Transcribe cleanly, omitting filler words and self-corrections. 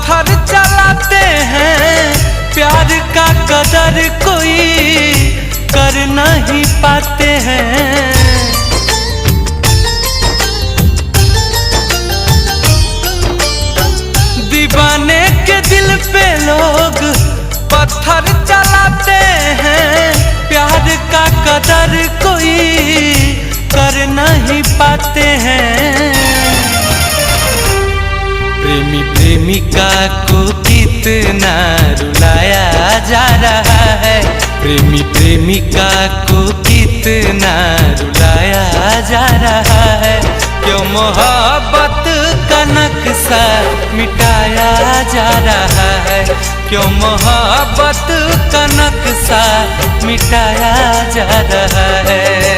पत्थर चलाते हैं, प्यार का कदर कोई कर नहीं पाते हैं। दीवाने के दिल पे लोग पत्थर चलाते हैं, प्यार का कदर कोई कर नहीं पाते हैं। प्रेमी प्रेमिका को कितना रुलाया जा रहा है, प्रेमी प्रेमिका को कितना रुलाया जा रहा है। क्यों मोहब्बत का नक्शा मिटाया जा रहा है, क्यों मोहब्बत का नक्शा मिटाया जा रहा है।